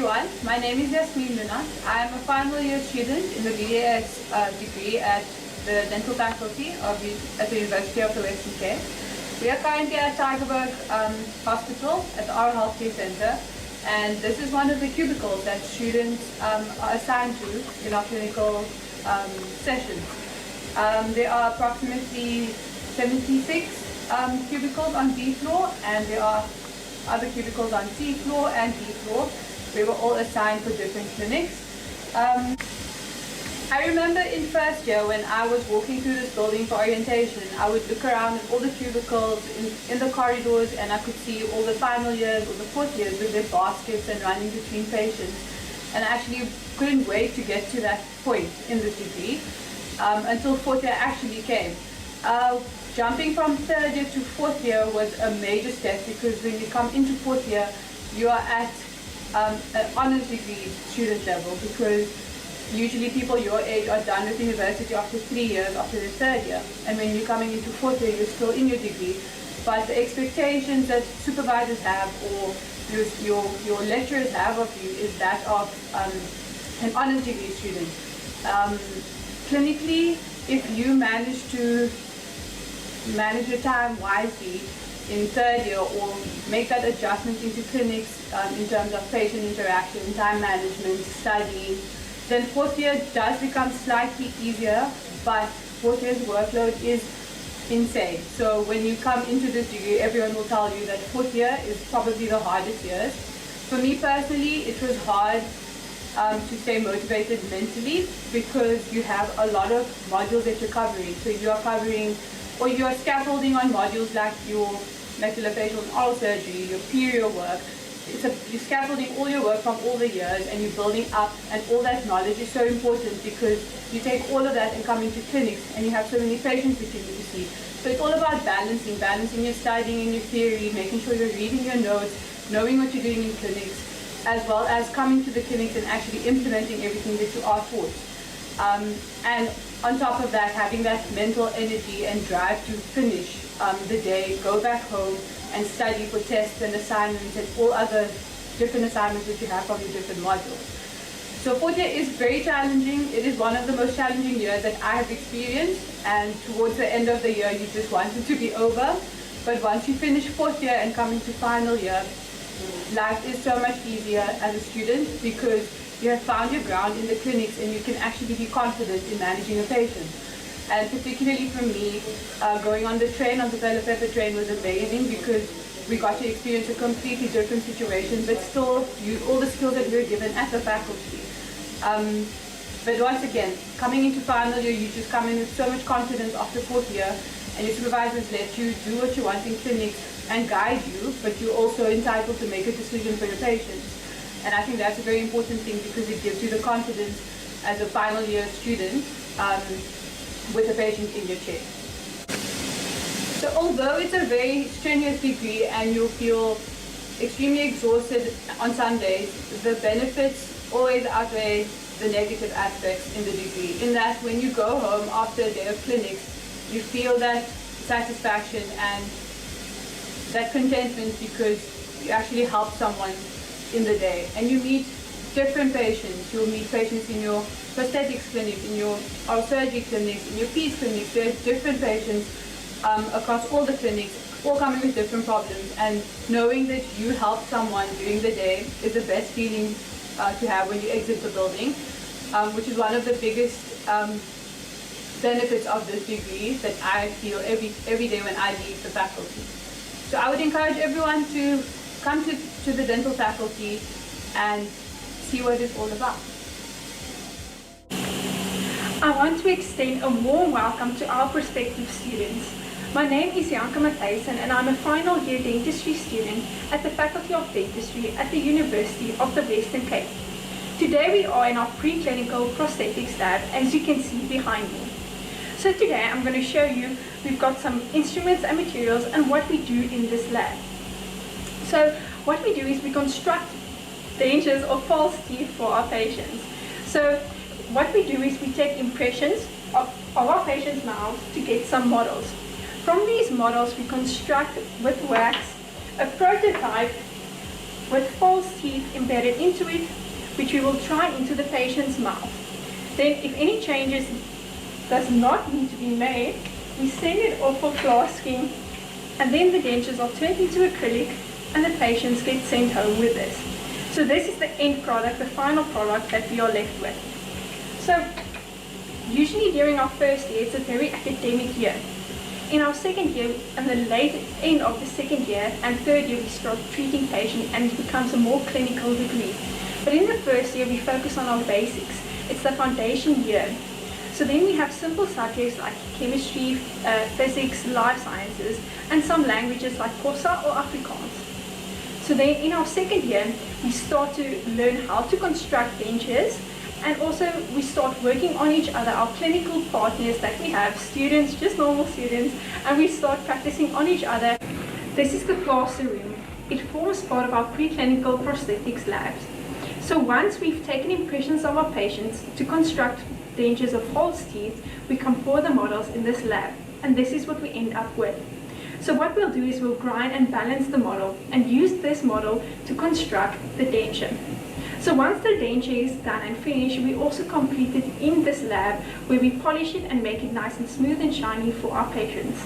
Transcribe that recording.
everyone, my name is Yasmin Luna. I am a final year student in the BAS degree at the Dental Faculty at the University of the Western Cape. We are currently at Tygerberg Hospital at the Oral Healthcare Centre, and this is one of the cubicles that students are assigned to in our clinical sessions. There are approximately 76 cubicles on B floor, and there are other cubicles on C floor and D floor. We were all assigned for different clinics. I remember in first year when I was walking through this building for orientation, I would look around at all the cubicles in the corridors, and I could see all the final years or the fourth years with their baskets and running between patients. And I actually couldn't wait to get to that point in the degree until fourth year actually came. Jumping from third year to fourth year was a major step, because when you come into fourth year, you are at an honors degree student level, because usually people your age are done with university after 3 years, after their third year. And when you're coming into fourth year, you're still in your degree. But the expectations that supervisors have, or your lecturers have of you, is that of an honors degree student. Clinically, if you manage to manage your time wisely in third year, or make that adjustment into clinics in terms of patient interaction, time management, studying, then fourth year does become slightly easier, but fourth year's workload is insane. So when you come into this degree, everyone will tell you that fourth year is probably the hardest years. For me personally, it was hard to stay motivated mentally, because you have a lot of modules that you're covering. So you are covering, or you are scaffolding on modules like your maxillofacial and oral surgery, your perio work. You're scaffolding all your work from all the years, and you're building up, and all that knowledge is so important, because you take all of that and come into clinics, and you have so many patients that you need to see. So it's all about balancing your studying and your theory, making sure you're reading your notes, knowing what you're doing in clinics, as well as coming to the clinics and actually implementing everything that you are taught. And on top of that, having that mental energy and drive to finish the day, go back home and study for tests and assignments and all other different assignments that you have from your different modules. So fourth year is very challenging. It is one of the most challenging years that I have experienced, and towards the end of the year you just want it to be over. But once you finish fourth year and come into final year, life is so much easier as a student, because you have found your ground in the clinics, and you can actually be confident in managing a patient. And particularly for me, going on the train, on the Bella Pepper train, was amazing, because we got to experience a completely different situation, but still use all the skills that we were given at the faculty. But once again, coming into final year, you just come in with so much confidence after fourth year, and your supervisors let you do what you want in clinics and guide you, but you're also entitled to make a decision for your patients. And I think that's a very important thing, because it gives you the confidence as a final year student with a patient in your chair. So although it's a very strenuous degree and you'll feel extremely exhausted on some days, the benefits always outweigh the negative aspects in the degree, in that when you go home after a day of clinics, you feel that satisfaction and that contentment, because you actually help someone in the day, and you meet different patients. You'll meet patients in your prosthetics clinic, in your oral surgery clinics, in your PEES clinics. There's different patients across all the clinics, all coming with different problems, and knowing that you help someone during the day is the best feeling to have when you exit the building, which is one of the biggest benefits of this degree that I feel every day when I leave the faculty. So I would encourage everyone to come to the dental faculty and see what it's all about. I want to extend a warm welcome to our prospective students. My name is Janka Matthijssen, and I'm a final year dentistry student at the Faculty of Dentistry at the University of the Western Cape. Today we are in our preclinical prosthetics lab, as you can see behind me. So today I'm going to show you, we've got some instruments and materials and what we do in this lab. So what we do is we construct dentures or false teeth for our patients. So what we do is we take impressions of our patients' mouths to get some models. From these models we construct with wax a prototype with false teeth embedded into it, which we will try into the patient's mouth. Then if any changes does not need to be made, we send it off for flasking, and then the dentures are turned into acrylic and the patients get sent home with this. So this is the end product, the final product that we are left with. So usually during our first year, it's a very academic year. In our second year and the late end of the second year and third year, we start treating patients and it becomes a more clinical degree. But in the first year, we focus on our basics. It's the foundation year. So then we have simple subjects like chemistry, physics, life sciences, and some languages like Xhosa or Afrikaans. So then in our second year, we start to learn how to construct dentures, and also we start working on each other, our clinical partners that we have, students, just normal students, and we start practicing on each other. This is the plaster room. It forms part of our preclinical prosthetics labs. So once we've taken impressions of our patients to construct dentures of false teeth, we compare the models in this lab, and this is what we end up with. So what we'll do is we'll grind and balance the model and use this model to construct the denture. So once the denture is done and finished, we also complete it in this lab where we polish it and make it nice and smooth and shiny for our patients.